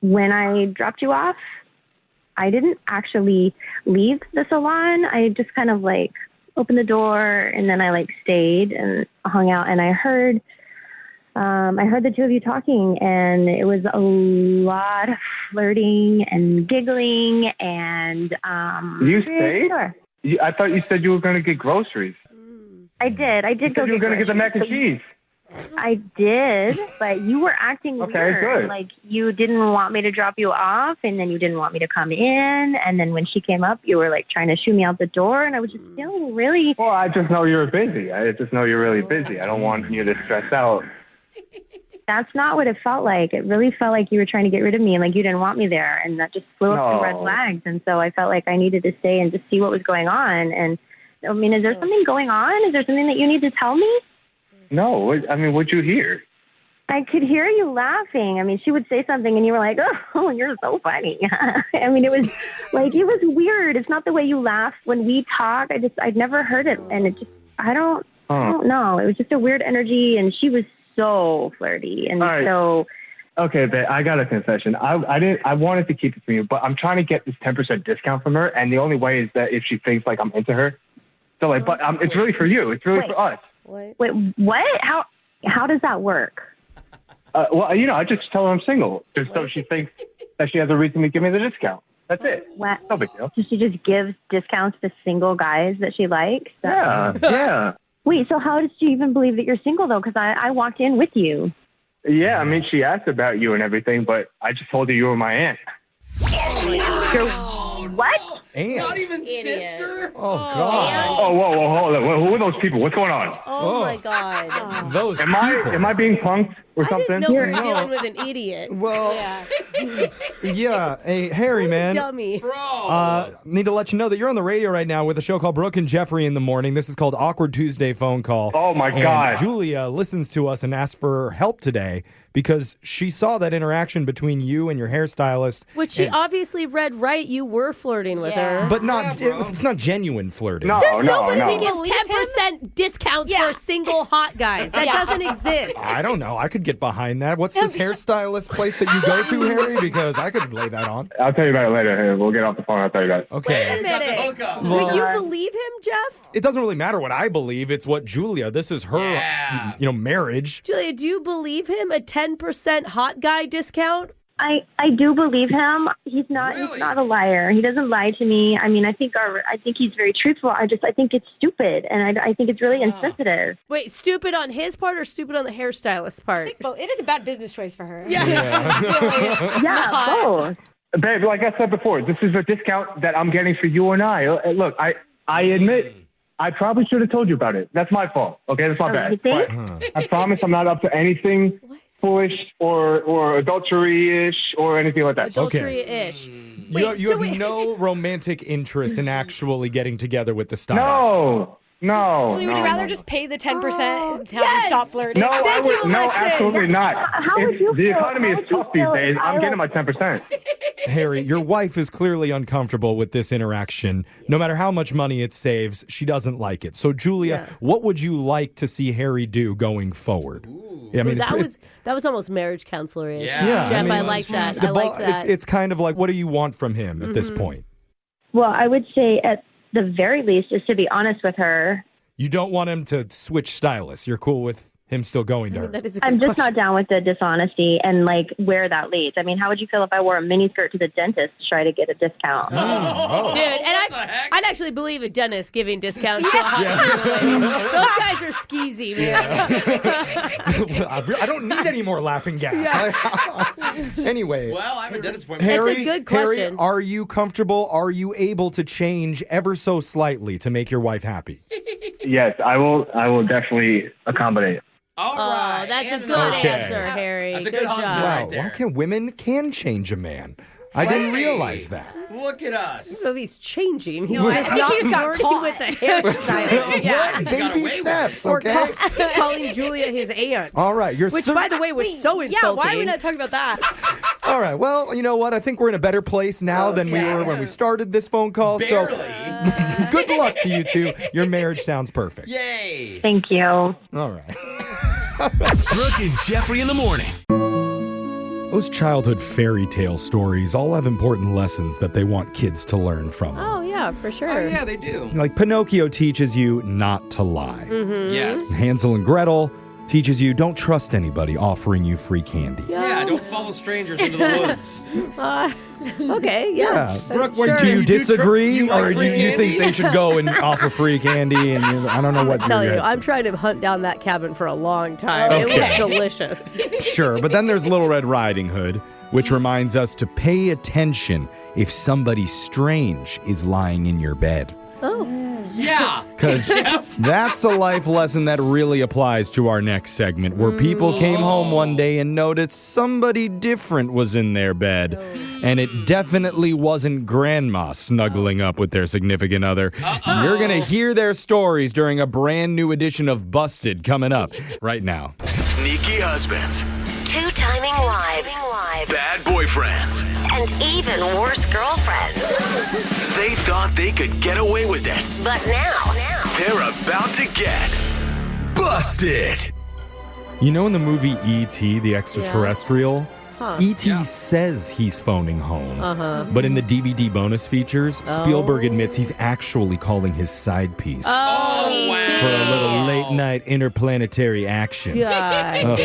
When I dropped you off, I didn't actually leave the salon. I just kind of like opened the door, and then I like stayed and hung out, and I heard the two of you talking, and it was a lot of flirting and giggling and You stayed? I thought you said you were going to get groceries. I did. You said you were going to get the mac and cheese. I did, but you were acting weird. Good. Like you didn't want me to drop you off, and then you didn't want me to come in, and then when she came up, you were like trying to shoo me out the door, and I was just feeling really... Well, I just know you're busy. I just know you're really busy. I don't want you to stress out. That's not what it felt like. It really felt like you were trying to get rid of me and like you didn't want me there, and that just flew up some red flags, and so I felt like I needed to stay and just see what was going on. And I mean, is there something going on? Is there something that you need to tell me? No, I mean, what'd you hear? I could hear you laughing. I mean, she would say something and you were like, oh, you're so funny. I mean, it was weird. It's not the way you laugh when we talk. I'd never heard it. And it just, I don't know. It was just a weird energy, and she was so flirty. And so. Okay, babe, I got a confession. I wanted to keep it from you, but I'm trying to get this 10% discount from her. And the only way is that if she thinks like I'm into her. So like, but it's really for you. It's really for us. Wait, what? How does that work? Well, I just tell her I'm single, just so she thinks that she has a reason to give me the discount. That's it. What? No big deal. So she just gives discounts to single guys that she likes? Yeah. Wait, so how does she even believe that you're single, though? Because I walked in with you. Yeah, I mean, she asked about you and everything, but I just told her you were my aunt. What? Aunt? Not even sister? Oh, God. Oh, whoa, hold on. Who are those people? What's going on? Oh, my God. Those Am people. I being punked or something? I didn't know we were dealing with an idiot. Well, yeah. Hey, Harry, man. Dummy. Bro. Need to let you know that you're on the radio right now with a show called Brooke and Jeffrey in the Morning. This is called Awkward Tuesday Phone Call. Oh, my And God. Julia listens to us and asked for help today because she saw that interaction between you and your hairstylist. Which she obviously read right. You were flirting with her. But it's not genuine flirting. There's nobody that gives 10% discounts for single hot guys. That doesn't exist. I don't know. I could get behind that. What's this hairstylist place that you go to, Harry? Because I could lay that on. I'll tell you about it later. Hey, we'll get off the phone. I'll tell you about it. Okay. Wait a minute. Well, Would you believe him, Jeff? It doesn't really matter what I believe. It's what Julia. This is her, marriage. Julia, do you believe him? A 10% hot guy discount? I do believe him. He's not a liar. He doesn't lie to me. I mean, I think he's very truthful. I think it's stupid, and I think it's really insensitive. Wait, stupid on his part or stupid on the hairstylist part? Well, it is a bad business choice for her. Yeah, both. Babe, like I said before, this is a discount that I'm getting for you and I. Look, I admit I probably should have told you about it. That's my fault. Okay, that's my bad. You think? But I promise I'm not up to anything foolish or adultery-ish or anything like that. Adultery-ish. You have no romantic interest in actually getting together with the stylist. No. Would you rather just pay the 10% and have him stop flirting? No, I would. No, absolutely not. How would you The feel? economy How is would you tough these feel if days. I I'm getting like- my 10%. Harry, your wife is clearly uncomfortable with this interaction. No matter how much money it saves, she doesn't like it. So, Julia, what would you like to see Harry do going forward? Yeah, I mean, that was almost marriage counselor-ish. Yeah, Jeff, I mean, like that. the I like ball- that. It's kind of like, what do you want from him at this point? Well, I would say at the very least is to be honest with her. You don't want him to switch stylists. You're cool with him still going to her. That is a good I'm just question. not down with the dishonesty and like where that leads. I mean, how would you feel if I wore a miniskirt to the dentist to try to get a discount? Dude, and I'd actually believe a dentist giving discounts to a hot single lady. Those guys are skeezy, man. I don't need any more laughing gas. Anyway. Well, I have a dentist appointment. Harry, That's a good question. Harry, are you comfortable? Are you able to change ever so slightly to make your wife happy? Yes, I will definitely accommodate. All right. Oh, that's a And good Okay. answer, Harry. That's a good husband job. right Wow, there. okay, women can change a man. I didn't realize that. Look at us. So he's changing. He's I just think not he just got flirting caught. with the hairstylist. Yeah, got baby away with steps, Or okay? calling Julia his aunt. All right, you're Which, by the way, was so Yeah, insulting. why are we not talking about that? All right, well, you know what? I think we're in a better place now than we were when we started this phone call. Barely. So good luck to you two. Your marriage sounds perfect. Yay. Thank you. All right. Brooke and Jeffrey in the morning. Those childhood fairy tale stories all have important lessons that they want kids to learn from. Oh, yeah, for sure. Oh, yeah, they do. Like Pinocchio teaches you not to lie. Mm-hmm. Yes. Hansel and Gretel teaches you don't trust anybody offering you free candy. Yeah, don't follow strangers into the woods. Okay, yeah. Brooke, Sure. Do you disagree, like or do free you think candy? they should go and offer free candy? And I don't know what. I'm telling your you, head's I'm trying to hunt down that cabin for a long time. It Okay. looks delicious. Sure, but then there's Little Red Riding Hood, which reminds us to pay attention if somebody strange is lying in your bed. Oh. Yeah. Because that's a life lesson that really applies to our next segment, where people came home one day and noticed somebody different was in their bed. And it definitely wasn't grandma snuggling up with their significant other. You're going to hear their stories during a brand new edition of Busted coming up right now. Sneaky husbands, Two-timing wives. bad boyfriends. And even worse girlfriends. They thought they could get away with it. But now, They're about to get busted. You know in the movie E.T., the extraterrestrial? Huh. E.T. says he's phoning home. Uh-huh. But in the DVD bonus features, Spielberg admits he's actually calling his side piece Oh, for a little late-night interplanetary action. God.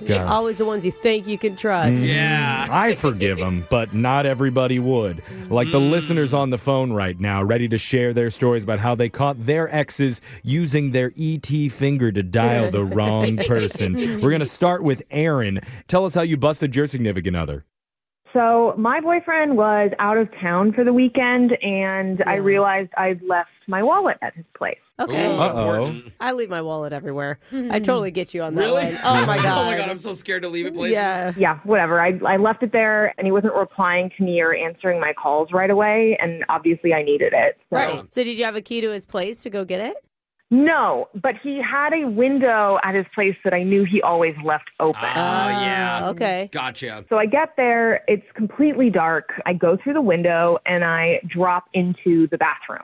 God. Always the ones you think you can trust. Yeah. I forgive him, but not everybody would. Like the listeners on the phone right now, ready to share their stories about how they caught their exes using their ET finger to dial the wrong person. We're going to start with Aaron. Tell us how you busted your significant other. So my boyfriend was out of town for the weekend, and I realized I'd left my wallet at his place. Okay. Uh-oh. I leave my wallet everywhere. I totally get you on that Really? one. Oh, my God. Oh my God, I'm so scared to leave it places. Yeah. Yeah, whatever. I left it there, and he wasn't replying to me or answering my calls right away, and obviously I needed it. So. Right. So did you have a key to his place to go get it? No, but he had a window at his place that I knew he always left open. Oh, yeah. Okay. Gotcha. So I get there, it's completely dark. I go through the window and I drop into the bathroom.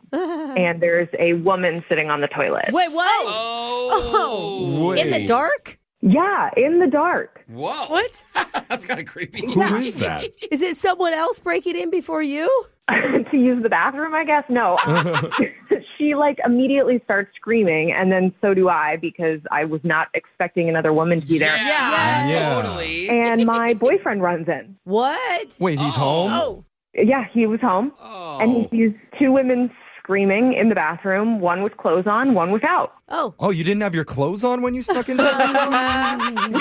And there's a woman sitting on the toilet. Wait, what? Oh. In the dark? Yeah, in the dark. Whoa. What? That's kind of creepy. Who is that? Is it someone else breaking in before you? To use the bathroom, I guess? No. She immediately starts screaming, and then so do I, because I was not expecting another woman to be there. Yeah. Totally. And my boyfriend runs in. What? Wait, he's home? Oh. Yeah, he was home. Oh. And he sees two women screaming in the bathroom, one with clothes on, one without. Oh. Oh, you didn't have your clothes on when you stuck into the window?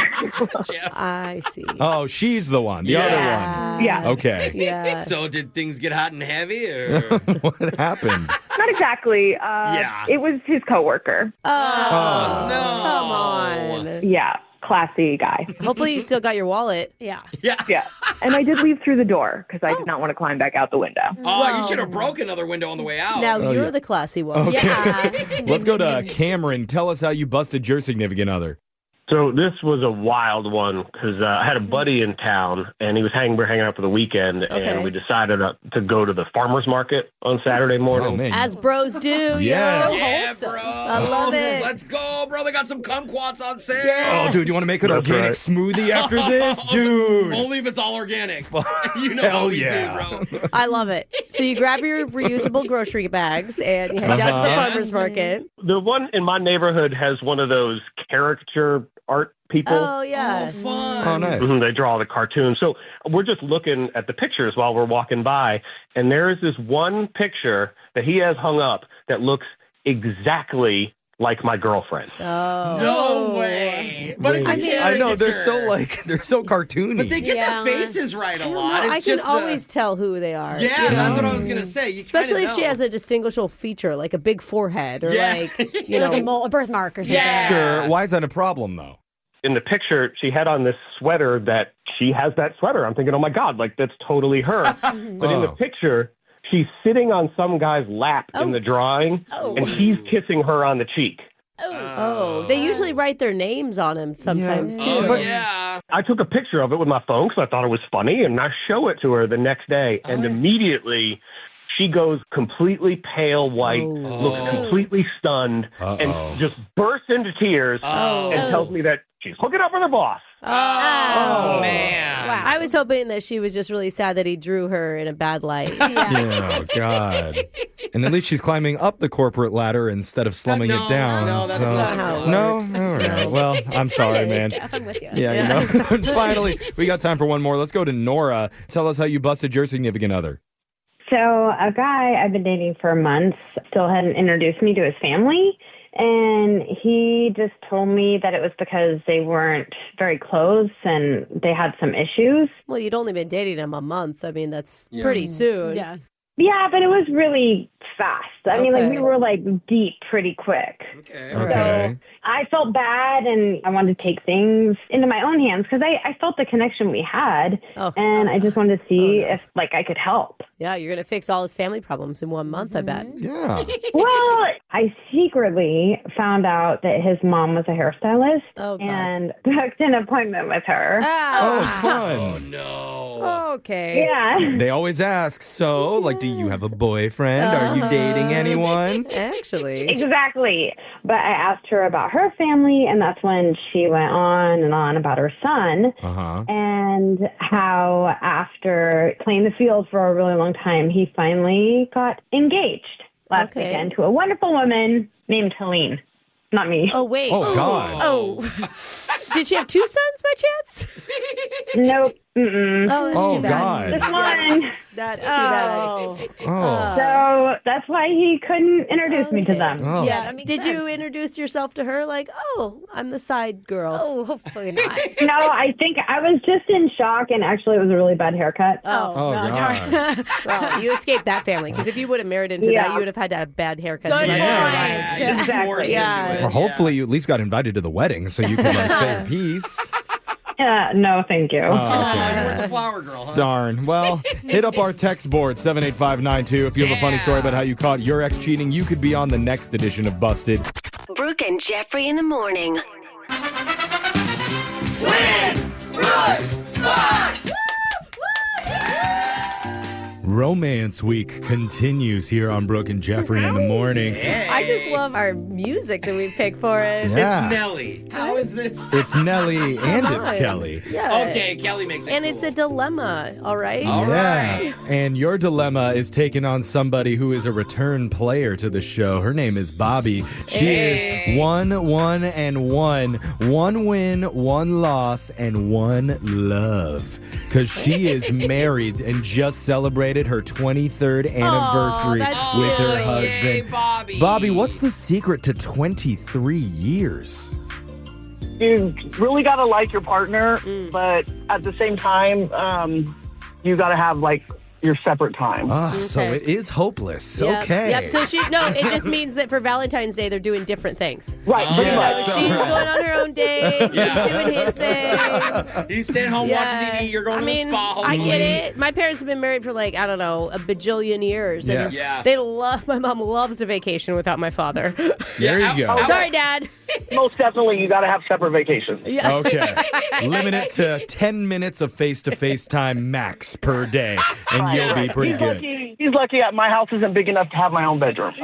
I see. Oh, she's the one. The other one. Yeah. Okay. Yeah. So did things get hot and heavy, or? What happened? Not exactly. Yeah. It was his coworker. Oh, no. Come on. Yeah, classy guy. Hopefully you still got your wallet. Yeah. Yeah. And I did leave through the door because I did not want to climb back out the window. Oh, you should have broke another window on the way out. Now you're yeah. the classy one. Okay. Yeah. Let's go to Cameron. Tell us how you busted your significant other. So this was a wild one because I had a buddy in town, and we're hanging out for the weekend, and we decided to go to the farmer's market on Saturday morning. Oh, man. As bros do. Yeah. Yeah, bro. I love it. Let's go, bro. They got some kumquats on sale. Oh, dude, you want to make an That's organic right. smoothie after this? Dude. Only if it's all organic. You know how Hell we yeah. do, bro. I love it. So you grab your reusable grocery bags and you head down to the farmer's market. The one in my neighborhood has one of those caricature art people. Oh, yeah. Fun. Oh, nice. They draw the cartoons. So we're just looking at the pictures while we're walking by, and there is this one picture that he has hung up that looks exactly like my girlfriend. Oh. No way. But it's a I know, they're caricature. so cartoony. But they get their faces right a lot. I It's can just always tell who they are. Yeah, you know? that's what I was going to say. You Especially if kinda she know. has a distinguishable feature, like a big forehead or a birthmark or something. Sure. Why is that a problem, though? In the picture, she had on this sweater that she has that sweater. I'm thinking, oh my God, that's totally her. But in the picture, she's sitting on some guy's lap in the drawing, and he's kissing her on the cheek. Oh, they usually write their names on him sometimes, too. I took a picture of it with my phone because I thought it was funny, and I show it to her the next day, and immediately she goes completely pale white, looks completely stunned, and just bursts into tears and tells me that she's hooking up with her boss. Oh, man. Wow. I was hoping that she was just really sad that he drew her in a bad light. Oh, God. And at least she's climbing up the corporate ladder instead of slumming it down. No, that's not how it works. No? All right. Well, I'm sorry, man. I'm with you. Yeah, you know. And finally, we got time for one more. Let's go to Nora. Tell us how you busted your significant other. So a guy I've been dating for months still hadn't introduced me to his family. And he just told me that it was because they weren't very close and they had some issues. Well, you'd only been dating him a month. I mean, that's pretty soon. Yeah. Yeah, but it was really fast. I mean, like, we were, like, deep pretty quick. Okay. So I felt bad, and I wanted to take things into my own hands because I felt the connection we had, and I just wanted to see if, like, I could help. Yeah, you're going to fix all his family problems in 1 month, I bet. Yeah. Well, I secretly found out that his mom was a hairstylist and booked an appointment with her. Oh, fun. Oh, no. Okay. Yeah. They always ask, so, like, do you have a boyfriend? Are you dating anyone? Actually. Exactly. But I asked her about her family, and that's when she went on and on about her son and how after playing the field for a really long time, he finally got engaged last weekend to a wonderful woman named Helene. Not me. Oh, wait. Oh, God. Oh. Did she have 2 sons by chance? Nope. Mm-mm. Oh, that's too bad. God. Just one. That's too bad. So that's why he couldn't introduce me to them. Oh. Yeah, that makes Did you introduce yourself to her like, oh, I'm the side girl? Oh, hopefully not. No, I think I was just in shock, and actually it was a really bad haircut. Oh, God. darn. Well, you escaped that family, because if you would have married into that, you would have had to have bad haircuts. Exactly. Yeah. Or hopefully you at least got invited to the wedding so you could like say peace. No, thank you. You weren't the flower girl, huh? Darn. Well, hit up our text board, 78592. If you have a funny story about how you caught your ex cheating, you could be on the next edition of Busted. Brooke and Jeffrey in the morning. Win! Brooks! Box! Romance Week continues here on Brooke and Jeffrey in the morning. I just love our music that we pick for it. Yeah. It's Nelly. How is this? It's Nelly and it's Kelly. Yeah. Okay, Kelly makes it And cool. it's a dilemma, all right? All right. And your dilemma is taken on somebody who is a return player to the show. Her name is Bobby. She is 1-1-1. 1 win, 1 loss, and 1 love. Because she is married and just celebrated her 23rd anniversary with her husband. Bobby, what's the secret to 23 years? You really got to like your partner, but at the same time, you got to have like your separate time. So it is hopeless. Yep. Okay. Yep. So it just means that for Valentine's Day, they're doing different things. Right. Pretty much. She's going on her own date. He's doing his thing. He's staying home watching TV. You're going to the spa. I get it. My parents have been married for like, I don't know, a bajillion years. And they love, my mom loves to vacation without my father. There you go. Sorry, Dad. Most definitely, you got to have separate vacations. Yeah. Okay. Limit it to 10 minutes of face-to-face time max per day, and you'll be pretty good. He's lucky my house isn't big enough to have my own bedroom.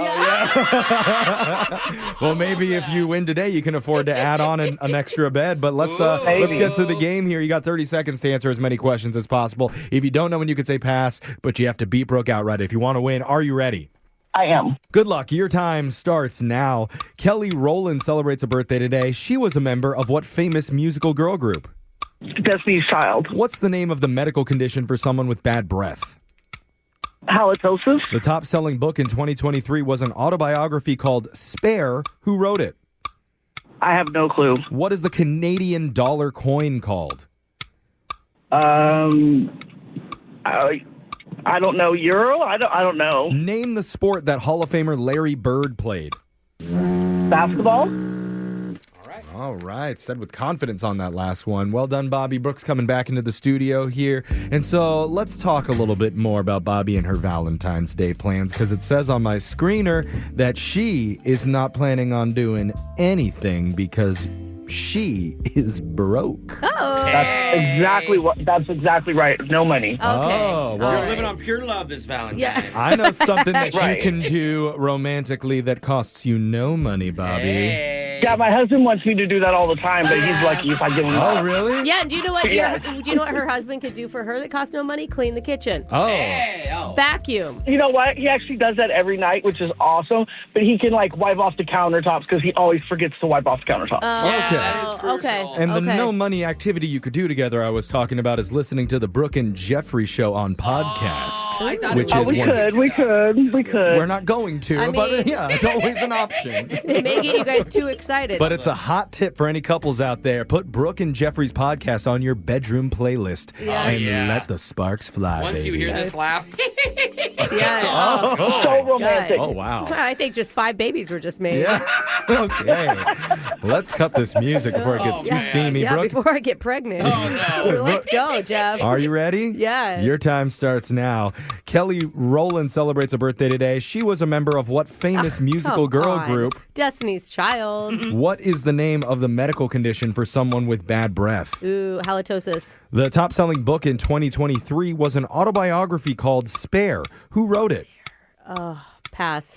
Well, maybe if you win today, you can afford to add on an extra bed. But let's get to the game here. You got 30 seconds to answer as many questions as possible. If you don't know when you could say pass, but you have to beat Brooke outright. If you want to win, are you ready? I am. Good luck. Your time starts now. Kelly Rowland celebrates a birthday today. She was a member of what famous musical girl group? Destiny's Child. What's the name of the medical condition for someone with bad breath? Halitosis. The top-selling book in 2023 was an autobiography called Spare. Who wrote it? I have no clue. What is the Canadian dollar coin called? I don't know. Euro? I don't know. Name the sport that Hall of Famer Larry Bird played. Basketball? All right. Said with confidence on that last one. Well done, Bobby. Brooke's coming back into the studio here. And so let's talk a little bit more about Bobby and her Valentine's Day plans, because it says on my screener that she is not planning on doing anything because she is broke. Oh. That's exactly right. No money. Okay. Oh, well, You're living on pure love this Valentine's. Yeah. I know something that Right. you can do romantically that costs you no money, Bobby. Hey. Yeah, my husband wants me to do that all the time, but he's lucky if I give him Oh, that. really? Yeah, do you know what? Yeah. Do you know what her husband could do for her that costs no money? Clean the kitchen, Oh. Hey, oh. vacuum. You know what? He actually does that every night, which is awesome. But he can like wipe off the countertops because he always forgets to wipe off the countertops. Yeah, Okay. that is crucial. Okay. And the Okay. no money activity you could do together I was talking about is listening to the Brooke and Jeffrey show on podcast. I thought which it is was we one- could, we could, we could. We're not going to, I but mean- yeah, it's always an option. It may get you guys too excited. But it's a hot tip for any couples out there. Put Brooke and Jeffrey's podcast on your bedroom playlist Yeah. and Yeah. let the sparks fly. Once you baby. hear this laugh, yeah. Oh, So romantic. oh, wow. I think just 5 babies were just made. Yeah. Okay. Let's cut this music before it gets too man. steamy, Yeah, Brooke. before I get pregnant. Oh, no. Let's go, Jeff. Are you ready? Yeah. Your time starts now. Kelly Rowland celebrates a birthday today. She was a member of what famous musical Come girl on. group? Destiny's Child. What is the name of the medical condition for someone with bad breath? Ooh, halitosis. The top-selling book in 2023 was an autobiography called Spare. Who wrote it? Pass.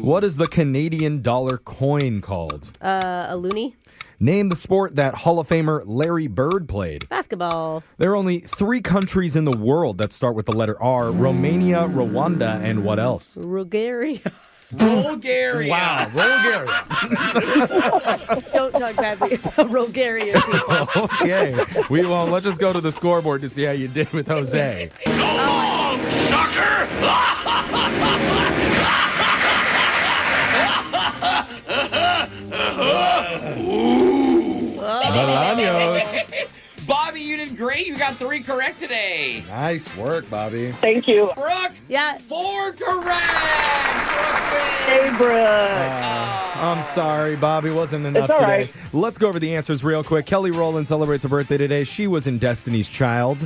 What is the Canadian dollar coin called? A loony. Name the sport that Hall of Famer Larry Bird played. Basketball. There are only 3 countries in the world that start with the letter R: Romania, Rwanda, and what else? Bulgaria. Bulgaria. Wow, Bulgaria. Don't talk badly about Bulgarian people. Okay, we won't. Let's just go to the scoreboard to see how you did with Jose. Bolaños. Bobby, you did great. You got 3 correct today. Nice work, Bobby. Thank you. Brooke, Yeah. 4 correct. Brooke wins. Hey, Brooke. I'm sorry, Bobby. Wasn't enough It's all today. right. Let's go over the answers real quick. Kelly Rowland celebrates a birthday today. She was in Destiny's Child.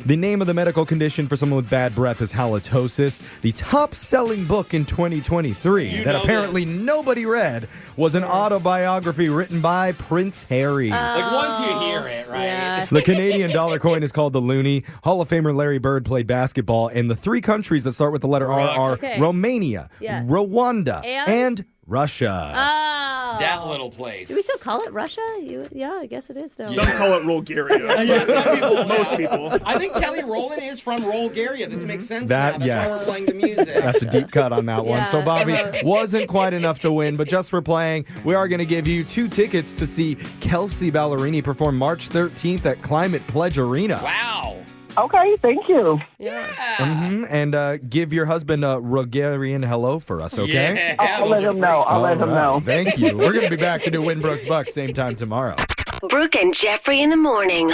The name of the medical condition for someone with bad breath is halitosis. The top-selling book in 2023 You that know apparently this. nobody read was an autobiography written by Prince Harry. Like, once you hear it, right? Yeah. The Canadian dollar coin is called the loonie. Hall of Famer Larry Bird played basketball. And the 3 countries that start with the letter R are Okay. Romania, Yeah. Rwanda, And? and Russia. Oh. That little place. Do we still call it Russia? Yeah, I guess it is now. Some call it Bulgaria. Yeah, some people. Most people. I think Kelly Rowland is from Bulgaria. This makes sense That- now. That's yes. why we're playing the music. That's a deep cut on that one. Yeah. So, Bobby wasn't quite enough to win, but just for playing, we are going to give you 2 tickets to see Kelsey Ballerini perform March 13th at Climate Pledge Arena. Wow. Okay, thank you. Yeah. And give your husband a Bulgarian hello for us, okay? Yeah, I'll let him know. I'll let him All right. know. Thank you. We're going to be back to do Winbrook's Bucks same time tomorrow. Brooke and Jeffrey in the morning.